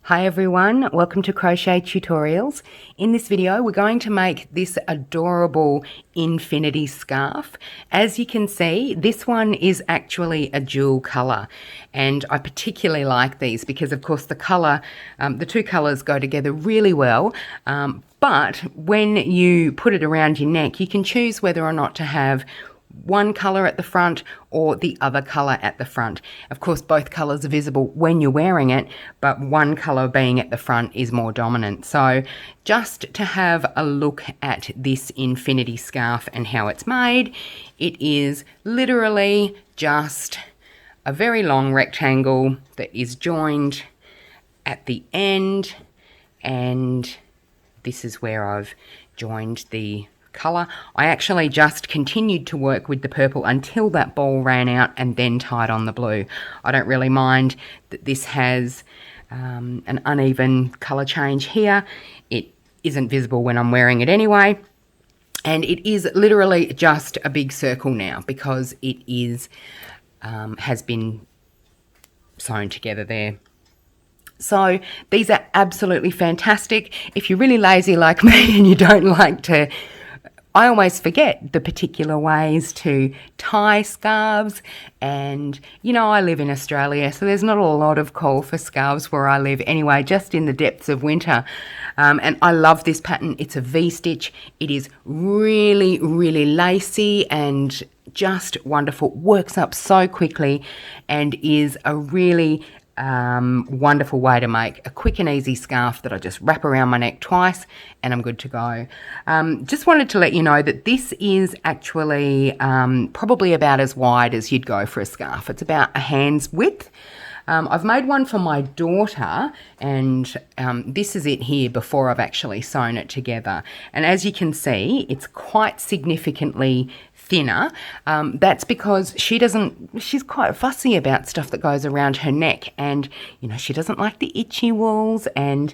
Hi everyone, welcome to Crochet Tutorials. In this video we're going to make this adorable infinity scarf. As you can see, this one is actually a dual colour, and I particularly like these because of course the two colours go together really well, but when you put it around your neck you can choose whether or not to have one colour at the front or the other colour at the front. Of course, both colours are visible when you're wearing it, but one colour being at the front is more dominant. So just to have a look at this infinity scarf and how it's made, it is literally just a very long rectangle that is joined at the end, and this is where I've joined the colour. I actually just continued to work with the purple until that ball ran out and then tied on the blue. I don't really mind that this has an uneven colour change here. It isn't visible when I'm wearing it anyway, and it is literally just a big circle now because it is has been sewn together there. So these are absolutely fantastic. If you're really lazy like me and you don't like to, I always forget the particular ways to tie scarves, and you know, I live in Australia, so there's not a lot of call for scarves where I live anyway, just in the depths of winter. And I love this pattern. It's a V-stitch. It is really, really lacy and just wonderful. Works up so quickly and is a really wonderful way to make a quick and easy scarf that I just wrap around my neck twice and I'm good to go. Just wanted to let you know that this is actually probably about as wide as you'd go for a scarf. It's about a hand's width. I've made one for my daughter, and this is it here before I've actually sewn it together. And as you can see, it's quite significantly thinner. That's because she's quite fussy about stuff that goes around her neck, and you know, she doesn't like the itchy walls, and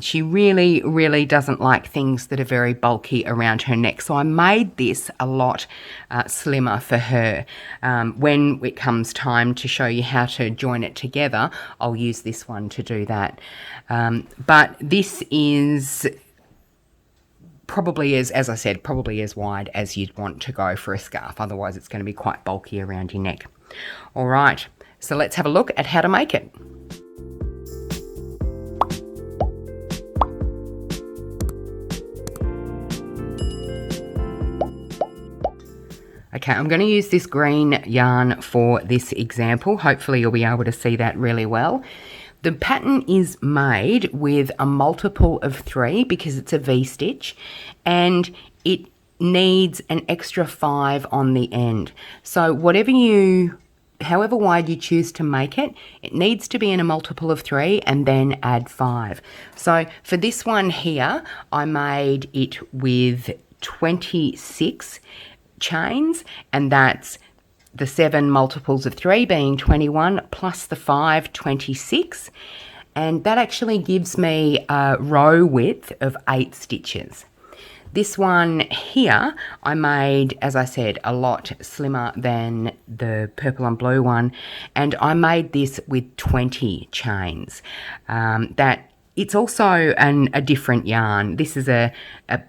she really, really doesn't like things that are very bulky around her neck. So I made this a lot slimmer for her. When it comes time to show you how to join it together, I'll use this one to do that. But this is probably, as I said, probably as wide as you'd want to go for a scarf. Otherwise it's going to be quite bulky around your neck. All right, so let's have a look at how to make it. Okay, I'm going to use this green yarn for this example. Hopefully you'll be able to see that really well. The pattern is made with a multiple of 3 because it's a V-stitch, and it needs an extra 5 on the end. So however wide you choose to make it, it needs to be in a multiple of 3 and then add 5. So for this one here, I made it with 26 chains, and that's the 7 multiples of 3 being 21 plus the 5, 26, and that actually gives me a row width of 8 stitches. This one here I made, as I said, a lot slimmer than the purple and blue one, and I made this with 20 chains. It's also a different yarn. This is a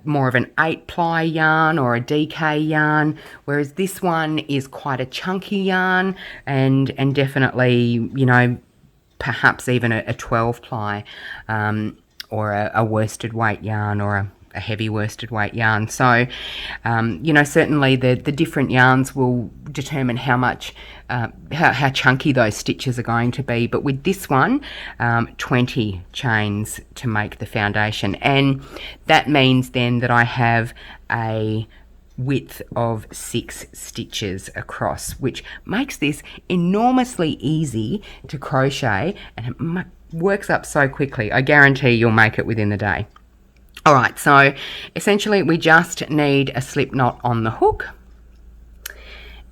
more of an 8-ply yarn or a DK yarn, whereas this one is quite a chunky yarn and definitely, you know, perhaps even a 12-ply or a worsted weight yarn or a heavy worsted weight yarn. So, you know, certainly the different yarns will determine how much, how chunky those stitches are going to be. But with this one, 20 chains to make the foundation. And that means then that I have a width of 6 stitches across, which makes this enormously easy to crochet, and it works up so quickly. I guarantee you'll make it within the day. All right, so essentially we just need a slip knot on the hook,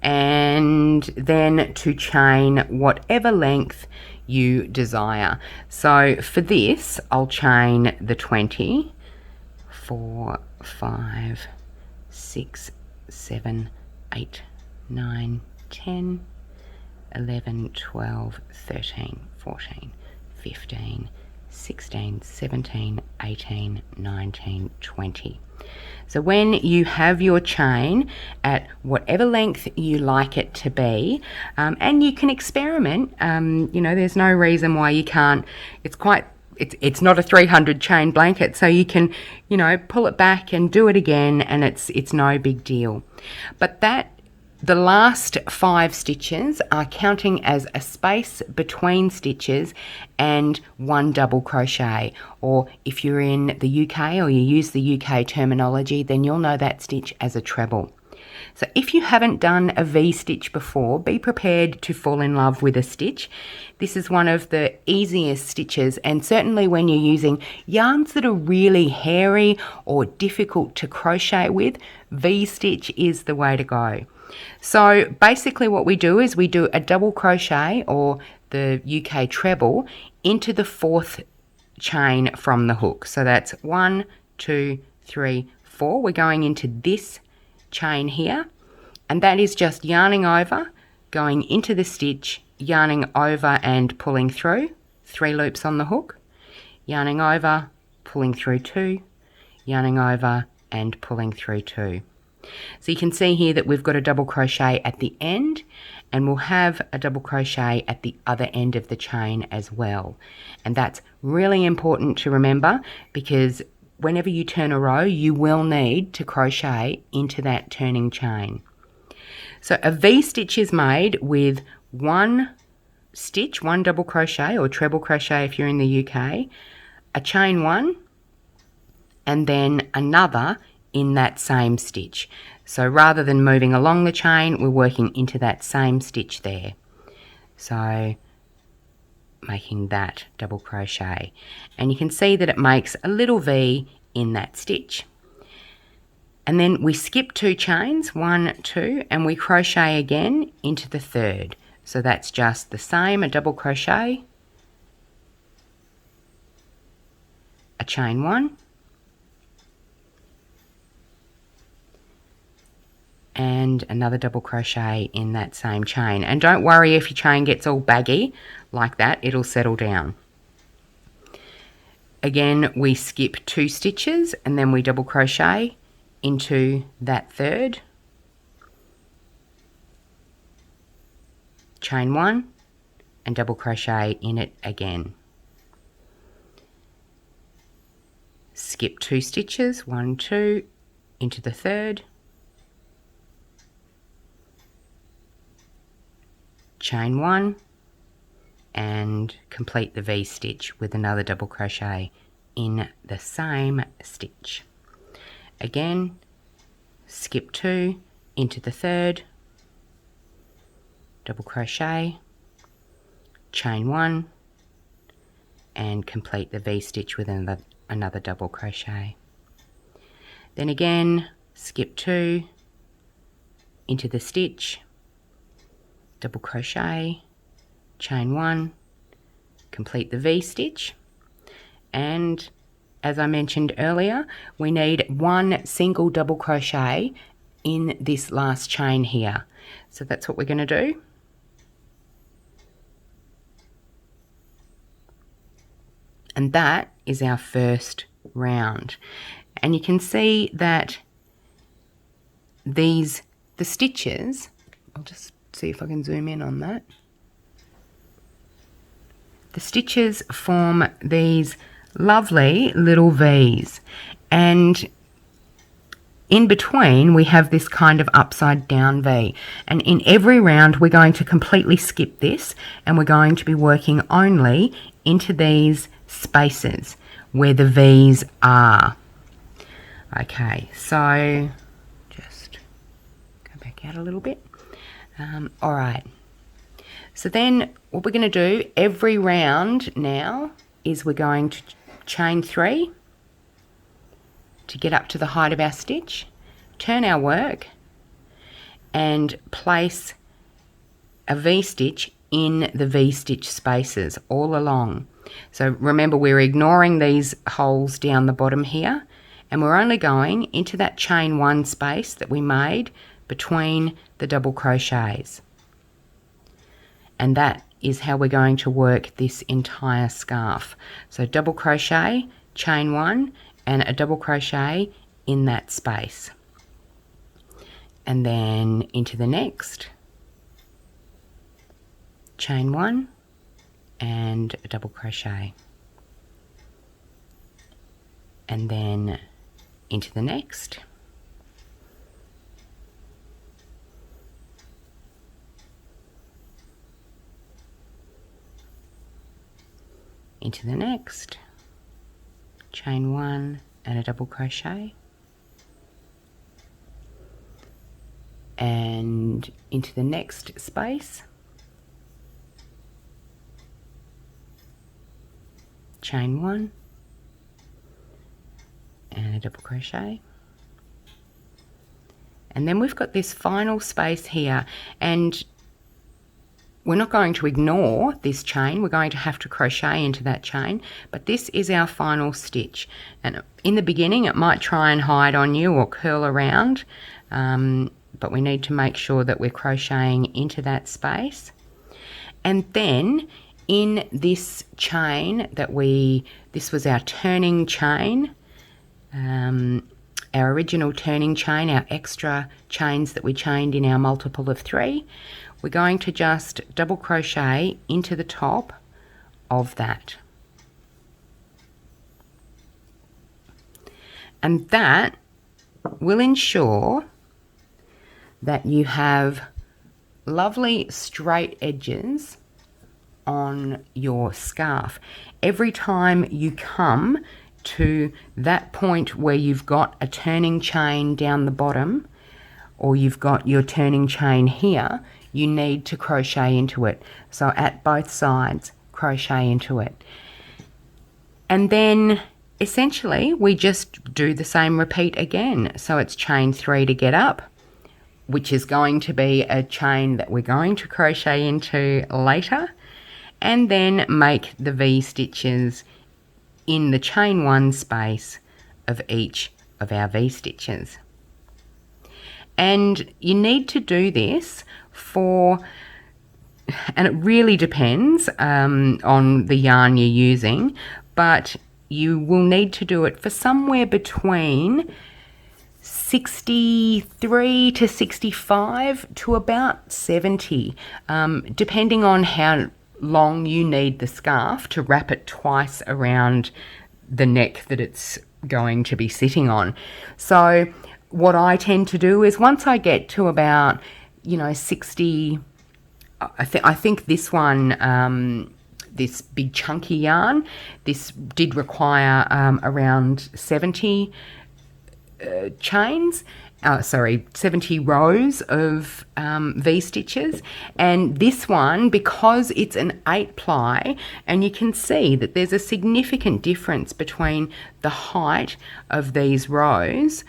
and then to chain whatever length you desire. So for this, I'll chain the 20, 4, 5, 6, 7, 8, 9, 10, 11, 12, 13, 14, 15, 16, 17, 18, 19, 20. So when you have your chain at whatever length you like it to be, and you can experiment, you know, there's no reason why you can't. It's not a 300 chain blanket, so you can, you know, pull it back and do it again, and it's no big deal. But the last 5 stitches are counting as a space between stitches and 1 double crochet, or if you're in the UK or you use the UK terminology, then you'll know that stitch as a treble. So if you haven't done a V-stitch before, be prepared to fall in love with a stitch. This is one of the easiest stitches, and certainly when you're using yarns that are really hairy or difficult to crochet with, V-stitch is the way to go. So basically what we do is we do a double crochet, or the UK treble, into the 4th chain from the hook. So that's 1, 2, 3, 4. We're going into this chain here, and that is just yarning over, going into the stitch, yarning over and pulling through, 3 loops on the hook, yarning over, pulling through 2, yarning over and pulling through 2. So you can see here that we've got a double crochet at the end, and we'll have a double crochet at the other end of the chain as well. And that's really important to remember, because whenever you turn a row, you will need to crochet into that turning chain. So a V-stitch is made with 1 stitch, 1 double crochet or treble crochet if you're in the UK, a chain 1, and then another in that same stitch. So rather than moving along the chain, we're working into that same stitch there. So making that double crochet, and you can see that it makes a little V in that stitch. And then we skip 2 chains, 1, 2, and we crochet again into the 3rd. So that's just the same, a double crochet, a chain 1, and another double crochet in that same chain. And don't worry if your chain gets all baggy like that, it'll settle down. Again, we skip 2 stitches, and then we double crochet into that 3rd, chain 1, and double crochet in it again. Skip 2 stitches, 1, 2, into the 3rd, chain 1, and complete the V-stitch with another double crochet in the same stitch. Again, skip 2 into the 3rd, double crochet, chain 1, and complete the V-stitch with another double crochet. Then again, skip 2 into the stitch, double crochet, chain 1, complete the V-stitch, and as I mentioned earlier, we need 1 single double crochet in this last chain here. So that's what we're going to do. And that is our first round. And you can see that the stitches, I'll just see if I can zoom in on that. The stitches form these lovely little V's, and in between we have this kind of upside down V, and in every round we're going to completely skip this, and we're going to be working only into these spaces where the V's are. Okay, so just go back out a little bit. All right, so then what we're going to do every round now is we're going to chain 3 to get up to the height of our stitch, turn our work, and place a V-stitch in the V-stitch spaces all along. So remember, we're ignoring these holes down the bottom here, and we're only going into that chain 1 space that we made between the double crochets. And that is how we're going to work this entire scarf. So double crochet, chain 1, and a double crochet in that space, and then into the next, chain 1 and a double crochet, and then into the next, into the next, chain 1 and a double crochet, and into the next space, chain 1 and a double crochet, and then we've got this final space here, and we're not going to ignore this chain. We're going to have to crochet into that chain, but this is our final stitch. And in the beginning it might try and hide on you or curl around, but we need to make sure that we're crocheting into that space. And then in this chain this was our turning chain, our original turning chain, our extra chains that we chained in our multiple of 3, we're going to just double crochet into the top of that. And that will ensure that you have lovely straight edges on your scarf. Every time you come to that point where you've got a turning chain down the bottom, or you've got your turning chain here, you need to crochet into it. So at both sides, crochet into it. And then essentially we just do the same repeat again. So it's chain 3 to get up, which is going to be a chain that we're going to crochet into later, and then make the V stitches in the chain 1 space of each of our V stitches. And you need to do this and it really depends on the yarn you're using, but you will need to do it for somewhere between 63 to 65 to about 70, depending on how long you need the scarf to wrap it twice around the neck that it's going to be sitting on. So what I tend to do is once I get to about 60, I think this one, this big chunky yarn, this did require around 70 chains, 70 rows of V stitches. And this one, because it's an 8 ply, and you can see that there's a significant difference between the height of these rows.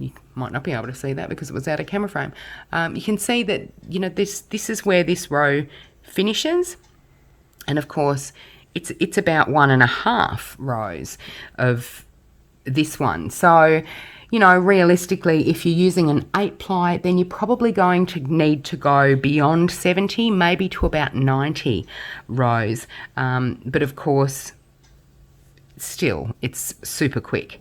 You might not be able to see that because it was out of camera frame. You can see that this is where this row finishes, and of course it's about 1.5 rows of this one. So realistically, if you're using an 8 ply, then you're probably going to need to go beyond 70, maybe to about 90 rows. But of course, still, it's super quick.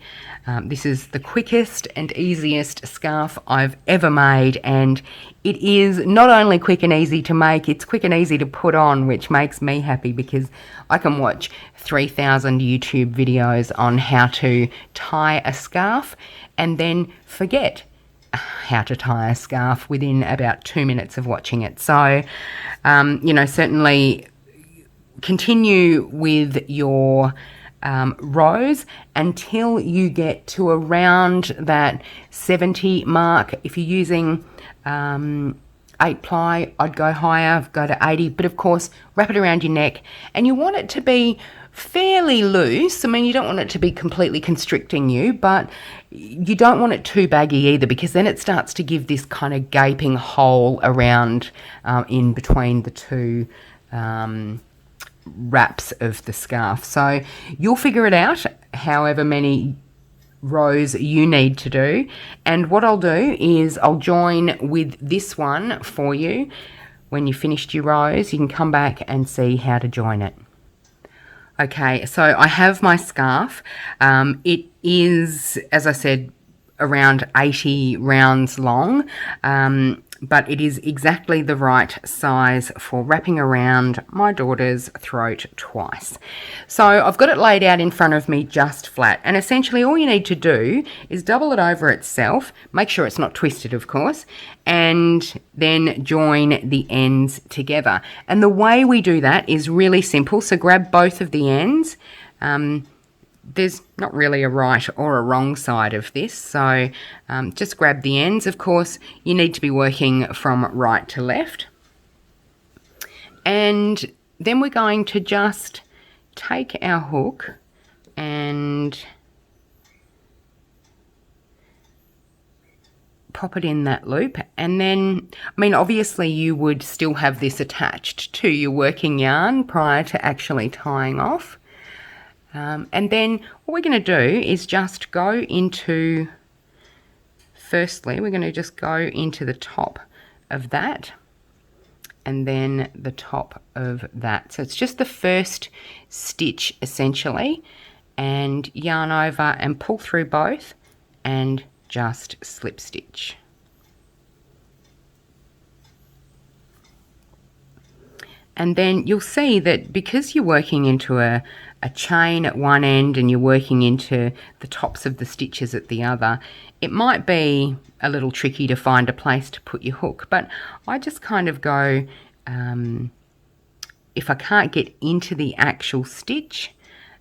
This is the quickest and easiest scarf I've ever made, and it is not only quick and easy to make, it's quick and easy to put on, which makes me happy because I can watch 3,000 YouTube videos on how to tie a scarf and then forget how to tie a scarf within about 2 minutes of watching it. So, certainly continue with your rows until you get to around that 70 mark. If you're using 8 ply, I'd go higher, go to 80, but of course wrap it around your neck, and you want it to be fairly loose. I mean, you don't want it to be completely constricting you, but you don't want it too baggy either, because then it starts to give this kind of gaping hole around in between the two wraps of the scarf. So you'll figure it out however many rows you need to do. And what I'll do is I'll join with this one for you. When you've finished your rows, you can come back and see how to join it. Okay, so I have my scarf. It is, as I said, around 80 rounds long, but it is exactly the right size for wrapping around my daughter's throat twice. So I've got it laid out in front of me just flat, and essentially all you need to do is double it over itself, make sure it's not twisted of course, and then join the ends together. And the way we do that is really simple. So grab both of the ends. There's not really a right or a wrong side of this, so just grab the ends. Of course, you need to be working from right to left. And then we're going to just take our hook and pop it in that loop. And then, I mean, obviously you would still have this attached to your working yarn prior to actually tying off. And then what we're going to do is just go into, firstly, we're going to just go into the top of that and then the top of that. So it's just the first stitch essentially, and yarn over and pull through both and just slip stitch. And then you'll see that because you're working into a chain at one end and you're working into the tops of the stitches at the other, it might be a little tricky to find a place to put your hook. But I just kind of go, if I can't get into the actual stitch,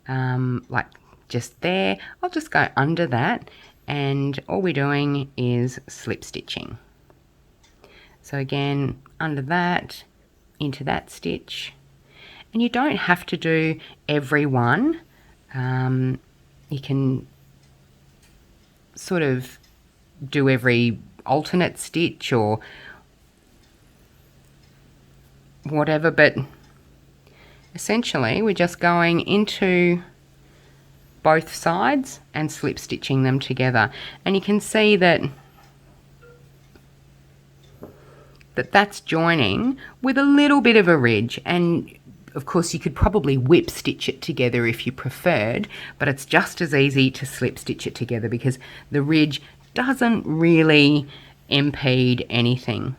like just there, I'll just go under that, and all we're doing is slip stitching. So again, under that, into that stitch. And you don't have to do every one. You can sort of do every alternate stitch or whatever, but essentially we're just going into both sides and slip stitching them together. And you can see that that's joining with a little bit of a ridge, and of course you could probably whip stitch it together if you preferred, but it's just as easy to slip stitch it together because the ridge doesn't really impede anything.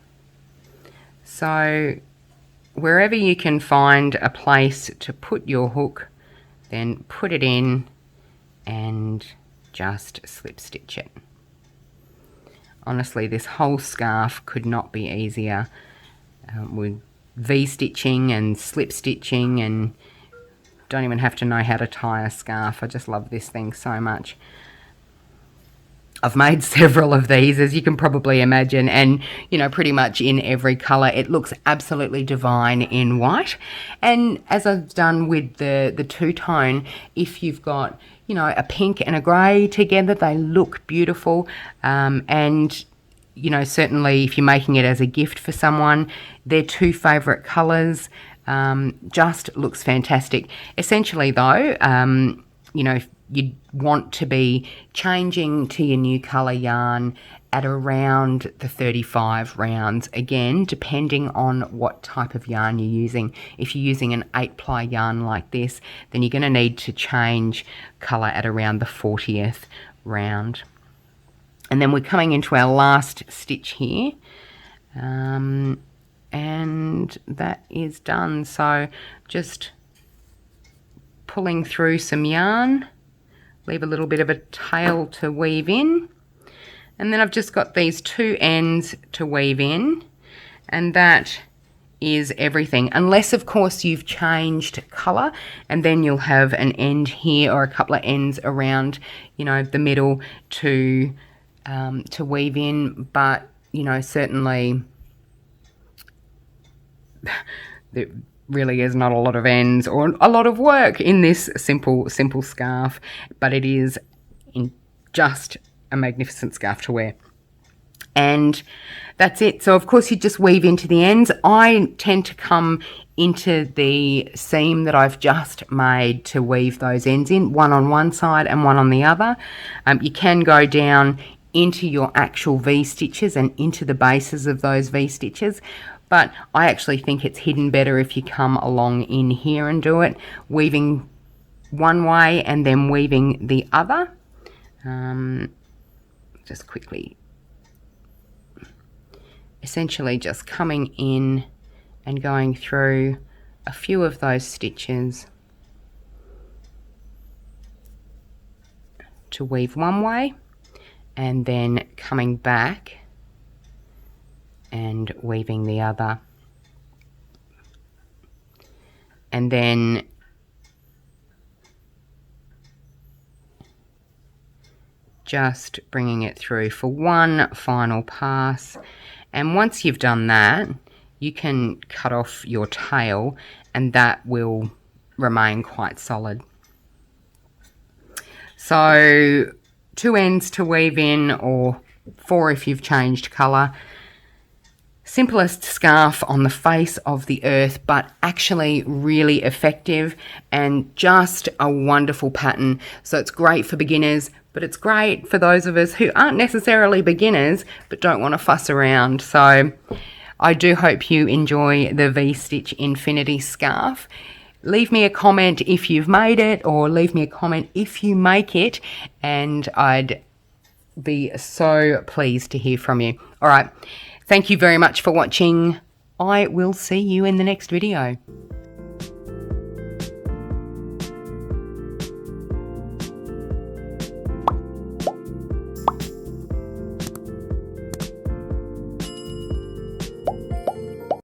So wherever you can find a place to put your hook, then put it in and just slip stitch it. Honestly, this whole scarf could not be easier with V-stitching and slip stitching, and don't even have to know how to tie a scarf. I just love this thing so much. I've made several of these, as you can probably imagine, and you know, pretty much in every colour. It looks absolutely divine in white, and as I've done with the two-tone, if you've got, you know, a pink and a grey together, they look beautiful. And you know, certainly if you're making it as a gift for someone, their two favourite colours, just looks fantastic. Essentially though, you know, you'd want to be changing to your new colour yarn at around the 35 rounds, again depending on what type of yarn you're using. If you're using an 8-ply yarn like this, then you're going to need to change colour at around the 40th round. And then we're coming into our last stitch here, and that is done. So just pulling through some yarn, leave a little bit of a tail to weave in, and then I've just got these two ends to weave in, and that is everything, unless of course you've changed colour, and then you'll have an end here or a couple of ends around, you know, the middle to weave in. But you know, certainly there really is not a lot of ends or a lot of work in this simple scarf, but it is just a magnificent scarf to wear. And that's it. So of course you just weave into the ends. I tend to come into the seam that I've just made to weave those ends in, one on one side and one on the other. You can go down into your actual V-stitches and into the bases of those V-stitches, but I actually think it's hidden better if you come along in here and do it, weaving one way and then weaving the other. Just quickly, essentially just coming in and going through a few of those stitches to weave one way, and then coming back and weaving the other, and then just bringing it through for one final pass. And once you've done that, you can cut off your tail and that will remain quite solid. So 2 ends to weave in, or 4 if you've changed colour. Simplest scarf on the face of the earth, but actually really effective and just a wonderful pattern. So it's great for beginners, but it's great for those of us who aren't necessarily beginners but don't want to fuss around. So I do hope you enjoy the V-Stitch Infinity scarf. Leave me a comment if you've made it, or leave me a comment if you make it, and I'd be so pleased to hear from you. All right. Thank you very much for watching. I will see you in the next video.